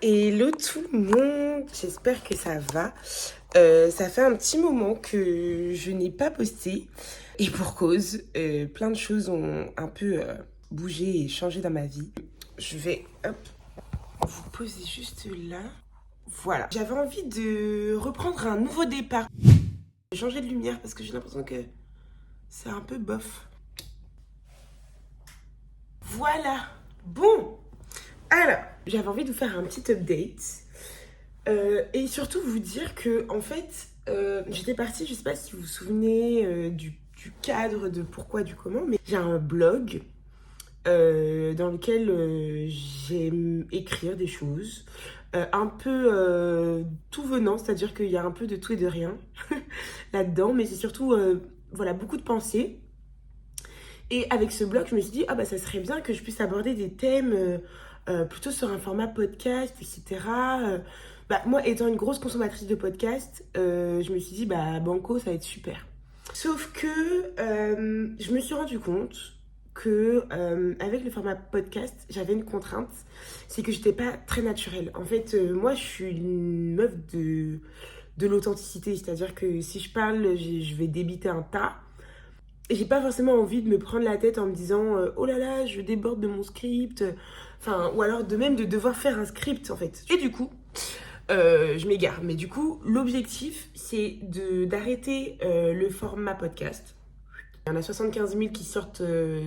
Hello tout le monde, j'espère que ça va. Ça fait un petit moment que je n'ai pas posté et pour cause, plein de choses ont un peu bougé et changé dans ma vie. Je vais vous poser juste là. Voilà, j'avais envie de reprendre un nouveau départ. Changer de lumière parce que j'ai l'impression que c'est un peu bof. Voilà, bon. Alors, j'avais envie de vous faire un petit update et surtout vous dire que en fait, j'étais partie, je sais pas si vous vous souvenez du cadre de pourquoi, du comment, mais j'ai un blog dans lequel j'aime écrire des choses un peu tout venant, c'est-à-dire qu'il y a un peu de tout et de rien là-dedans, mais c'est surtout voilà, beaucoup de pensées. Et avec ce blog, je me suis dit, ah bah ça serait bien que je puisse aborder des thèmes plutôt sur un format podcast, etc. Bah, moi, étant une grosse consommatrice de podcasts, je me suis dit, bah banco, ça va être super. Sauf que je me suis rendu compte que avec le format podcast, j'avais une contrainte, c'est que j'étais pas très naturelle. En fait, moi, je suis une meuf de l'authenticité, c'est-à-dire que si je parle, je vais débiter un tas. Et j'ai pas forcément envie de me prendre la tête en me disant oh là là, je déborde de mon script. Enfin, ou alors de même de devoir faire un script en fait. Et du coup, je m'égare. Mais du coup, l'objectif, c'est d'arrêter le format podcast. Il y en a 75 000 qui sortent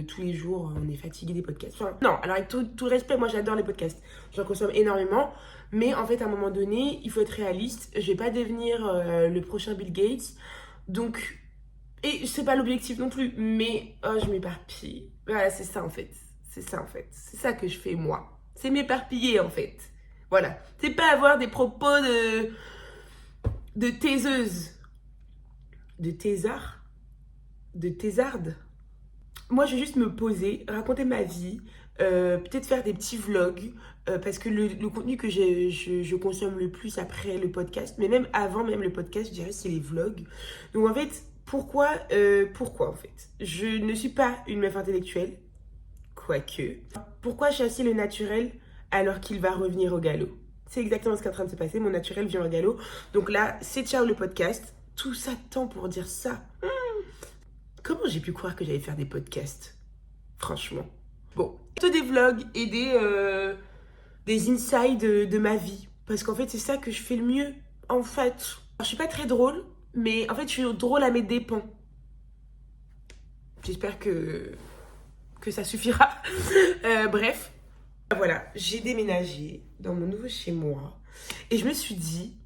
tous les jours. On est fatigué des podcasts. Enfin, non, alors avec tout le respect, moi j'adore les podcasts. J'en consomme énormément. Mais en fait, à un moment donné, il faut être réaliste. Je vais pas devenir le prochain Bill Gates. Donc, et c'est pas l'objectif non plus, mais oh, je m'éparpille. Voilà, c'est ça en fait. C'est ça en fait. C'est ça que je fais moi. C'est m'éparpiller en fait. Voilà. C'est pas avoir des propos de taiseuse. De thésard. De thésarde. Moi, je vais juste me poser, raconter ma vie, peut-être faire des petits vlogs, parce que le contenu que je consomme le plus après le podcast, mais même avant même le podcast, je dirais, c'est les vlogs. Donc en fait, pourquoi en fait je ne suis pas une meuf intellectuelle, quoique. Pourquoi chasser le naturel alors qu'il va revenir au galop? C'est exactement ce qui est en train de se passer, mon naturel vient au galop. Donc là, c'est ciao le podcast. Tout ça de temps pour dire ça. Comment j'ai pu croire que j'allais faire des podcasts? Franchement. Bon, plutôt des vlogs et des insides de ma vie. Parce qu'en fait, c'est ça que je fais le mieux. En fait, alors, je suis pas très drôle, mais en fait, je suis drôle à mes dépens. J'espère que ça suffira. Bref, voilà, j'ai déménagé dans mon nouveau chez moi. Et je me suis dit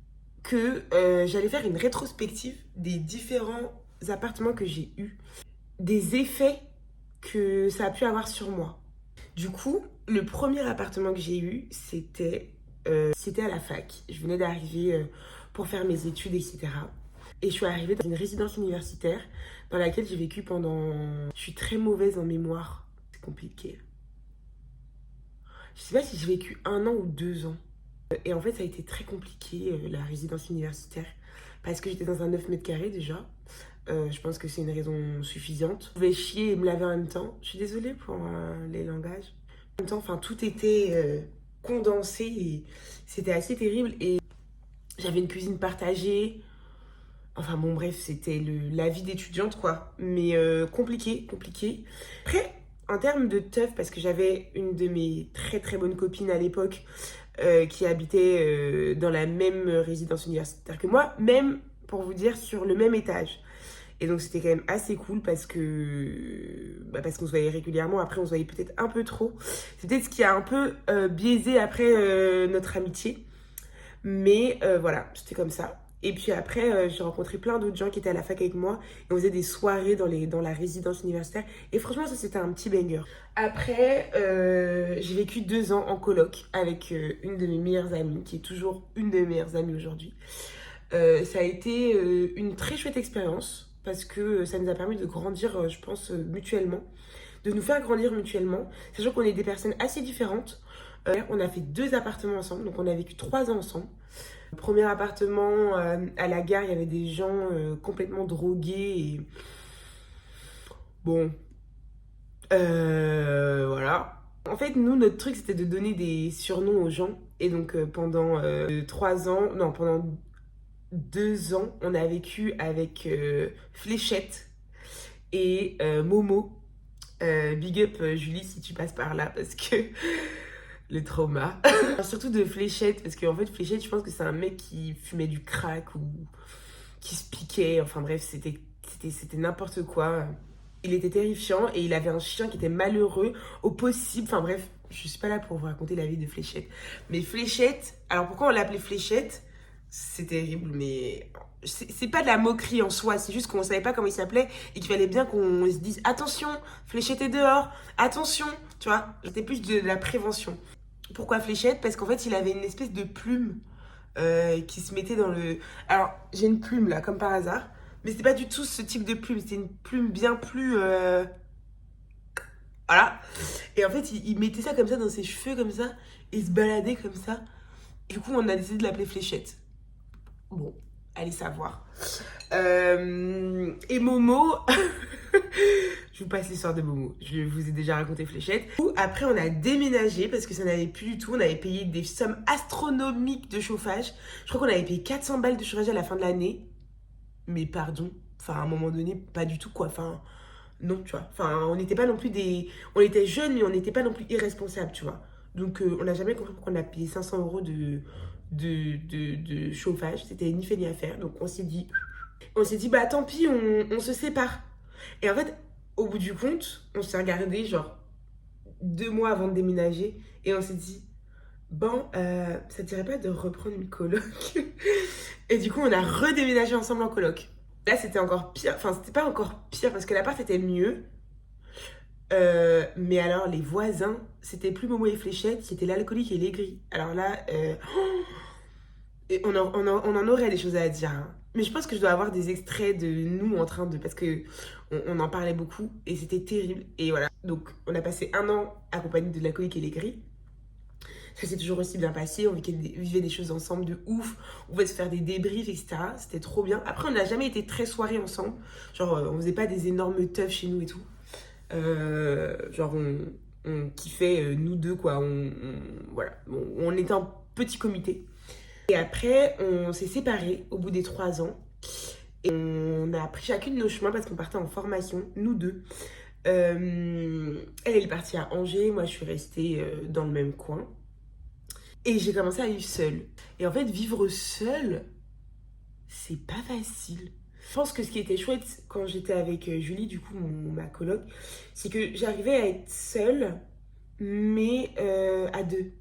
que j'allais faire une rétrospective des différents appartements que j'ai eus. Des effets que ça a pu avoir sur moi. Du coup, le premier appartement que j'ai eu, c'était à la fac. Je venais d'arriver pour faire mes études, etc. Et je suis arrivée dans une résidence universitaire dans laquelle j'ai vécu pendant... Je suis très mauvaise en mémoire. C'est compliqué. Je sais pas si j'ai vécu 1 an ou 2 ans. Et en fait, ça a été très compliqué, la résidence universitaire. Parce que j'étais dans un 9 mètres carrés déjà. Je pense que c'est une raison suffisante. Je pouvais chier et me laver en même temps. Je suis désolée pour les langages. En même temps, enfin, tout était condensé et c'était assez terrible. Et j'avais une cuisine partagée. Enfin bon, bref, c'était la vie d'étudiante, quoi. Mais compliqué, compliqué. Après, en termes de teuf, parce que j'avais une de mes très très bonnes copines à l'époque qui habitait dans la même résidence universitaire que moi, même, pour vous dire, sur le même étage. Et donc c'était quand même assez cool parce parce qu'on se voyait régulièrement. Après, on se voyait peut-être un peu trop. C'est peut-être ce qui a un peu biaisé après notre amitié. Mais voilà, c'était comme ça. Et puis après, j'ai rencontré plein d'autres gens qui étaient à la fac avec moi. Et on faisait des soirées dans la résidence universitaire. Et franchement, ça, c'était un petit banger. Après, j'ai vécu 2 ans en coloc avec une de mes meilleures amies, qui est toujours une de mes meilleures amies aujourd'hui. Ça a été une très chouette expérience parce que ça nous a permis de grandir, je pense, mutuellement, de nous faire grandir mutuellement, sachant qu'on est des personnes assez différentes. On a fait 2 appartements ensemble, donc on a vécu 3 ans ensemble. Le premier appartement, à la gare, il y avait des gens complètement drogués et bon, voilà. En fait, nous, notre truc, c'était de donner des surnoms aux gens. Et donc, pendant 3 ans, non, pendant 2 ans, on a vécu avec Fléchette et Momo. Big up Julie si tu passes par là parce que le trauma. Surtout de Fléchette parce qu'en fait Fléchette je pense que c'est un mec qui fumait du crack ou qui se piquait. Enfin bref c'était n'importe quoi. Il était terrifiant et il avait un chien qui était malheureux au possible. Enfin bref, je suis pas là pour vous raconter la vie de Fléchette. Mais Fléchette, alors pourquoi on l'appelait Fléchette? C'est terrible, mais c'est pas de la moquerie en soi, c'est juste qu'on savait pas comment il s'appelait et qu'il fallait bien qu'on se dise attention, Fléchette est dehors, attention, tu vois. C'était plus de la prévention. Pourquoi Fléchette? Parce qu'en fait, il avait une espèce de plume qui se mettait dans le. Alors, j'ai une plume là, comme par hasard, mais c'était pas du tout ce type de plume, c'était une plume bien plus. Voilà. Et en fait, il mettait ça comme ça dans ses cheveux, comme ça, et il se baladait comme ça. Du coup, on a décidé de l'appeler Fléchette. Bon, allez savoir. Et Momo, je vous passe l'histoire de Momo. Je vous ai déjà raconté Fléchette. Après, on a déménagé parce que ça n'allait plus du tout. On avait payé des sommes astronomiques de chauffage. Je crois qu'on avait payé 400 balles de chauffage à la fin de l'année. Mais pardon, enfin, à un moment donné, pas du tout, quoi. Enfin, non, tu vois. Enfin, on n'était pas non plus des. On était jeunes, mais on n'était pas non plus irresponsables, tu vois. Donc, on n'a jamais compris pourquoi on a payé 500 euros de chauffage. C'était ni fait ni à faire. Donc, on s'est dit, bah tant pis, on se sépare. Et en fait, au bout du compte, on s'est regardé genre 2 mois avant de déménager. Et on s'est dit, bon, ça dirait pas de reprendre une coloc. Et du coup, on a redéménagé ensemble en coloc. Là, c'était encore pire. Enfin, c'était pas encore pire parce que l'appart était mieux. Mais alors, les voisins, c'était plus Momo et Fléchette, c'était l'alcoolique et l'aigri. Alors là, et on en aurait des choses à dire, hein. Mais je pense que je dois avoir des extraits de nous en train de. Parce que on en parlait beaucoup et c'était terrible. Et voilà. Donc, on a passé 1 an accompagnés de l'alcoolique et l'aigri. Ça s'est toujours aussi bien passé. On vivait des choses ensemble de ouf. On pouvait se faire des débriefs, etc. C'était trop bien. Après, on n'a jamais été très soirées ensemble. Genre, on faisait pas des énormes teufs chez nous et tout. Genre, on kiffait nous deux, quoi. Voilà. On était un petit comité. Et après, on s'est séparés au bout des 3 ans. Et on a pris chacune nos chemins parce qu'on partait en formation, nous deux. Elle est partie à Angers, moi je suis restée dans le même coin. Et j'ai commencé à vivre seule. Et en fait, vivre seule, c'est pas facile. Je pense que ce qui était chouette quand j'étais avec Julie, du coup, ma coloc, c'est que j'arrivais à être seule, mais à deux.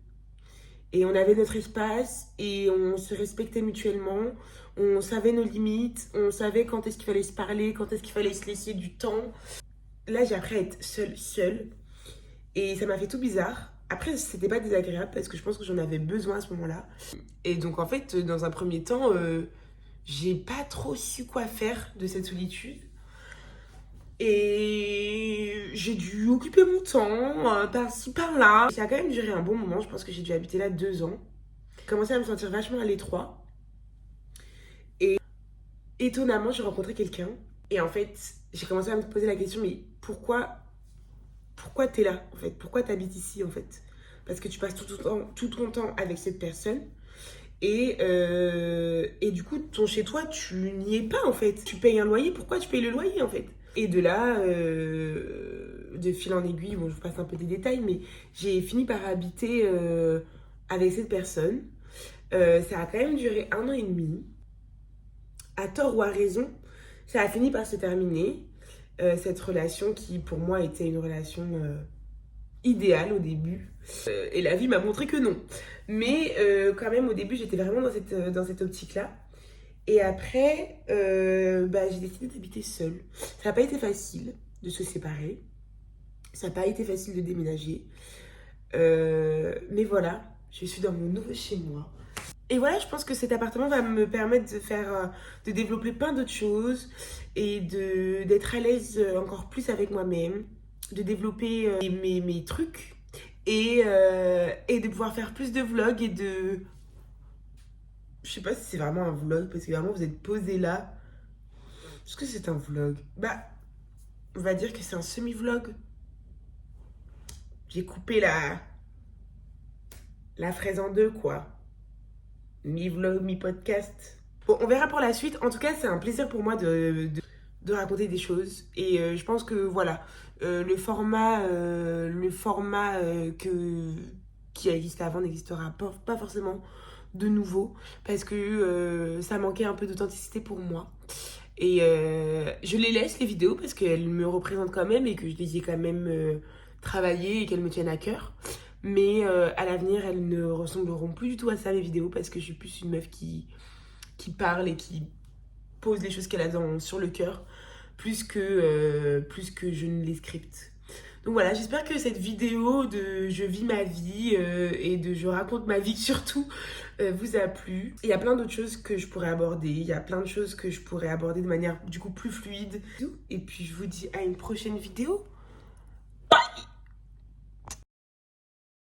Et on avait notre espace et on se respectait mutuellement. On savait nos limites, on savait quand est-ce qu'il fallait se parler, quand est-ce qu'il fallait se laisser du temps. Là, j'ai appris à être seule. Et ça m'a fait tout bizarre. Après, c'était pas désagréable parce que je pense que j'en avais besoin à ce moment-là. Et donc, en fait, dans un premier temps, j'ai pas trop su quoi faire de cette solitude. Et j'ai dû occuper mon temps, par-ci, par-là. Ça a quand même duré un bon moment. Je pense que j'ai dû habiter là 2 ans. J'ai commencé à me sentir vachement à l'étroit. Et étonnamment, j'ai rencontré quelqu'un. Et en fait, j'ai commencé à me poser la question, mais pourquoi t'es là, en fait? Pourquoi t'habites ici, en fait? Parce que tu passes tout ton temps avec cette personne. Et du coup, ton chez-toi, tu n'y es pas, en fait. Tu payes un loyer, pourquoi tu payes le loyer, en fait? Et de là, de fil en aiguille, bon, je vous passe un peu des détails, mais j'ai fini par habiter avec cette personne. Ça a quand même duré 1 an et demi. À tort ou à raison, ça a fini par se terminer. Cette relation qui, pour moi, était une relation idéale au début. Et la vie m'a montré que non. Mais quand même, au début, j'étais vraiment dans cette optique-là. Et après, j'ai décidé d'habiter seule. Ça n'a pas été facile de se séparer. Ça n'a pas été facile de déménager. Mais voilà, je suis dans mon nouveau chez moi. Et voilà, je pense que cet appartement va me permettre de développer plein d'autres choses et d'être à l'aise encore plus avec moi-même, de développer mes trucs et de pouvoir faire plus de vlogs et de. Je sais pas si c'est vraiment un vlog parce que vraiment vous êtes posé là. Est-ce que c'est un vlog? Bah, on va dire que c'est un semi-vlog. J'ai coupé la fraise en deux, quoi. Mi-vlog, mi-podcast. Bon, on verra pour la suite. En tout cas, c'est un plaisir pour moi de raconter des choses. Et je pense que, voilà, le format qui existait avant n'existera pas forcément de nouveau. Parce que ça manquait un peu d'authenticité pour moi. Et je les laisse, les vidéos, parce qu'elles me représentent quand même et que je les ai quand même travaillées et qu'elles me tiennent à cœur. Mais à l'avenir, elles ne ressembleront plus du tout à ça, les vidéos, parce que je suis plus une meuf qui parle et qui pose les choses qu'elle a sur le cœur, plus que je ne les scripte. Donc voilà, j'espère que cette vidéo de je vis ma vie et de je raconte ma vie surtout vous a plu. Il y a plein d'autres choses que je pourrais aborder, il y a plein de choses que je pourrais aborder de manière du coup plus fluide. Et puis je vous dis à une prochaine vidéo.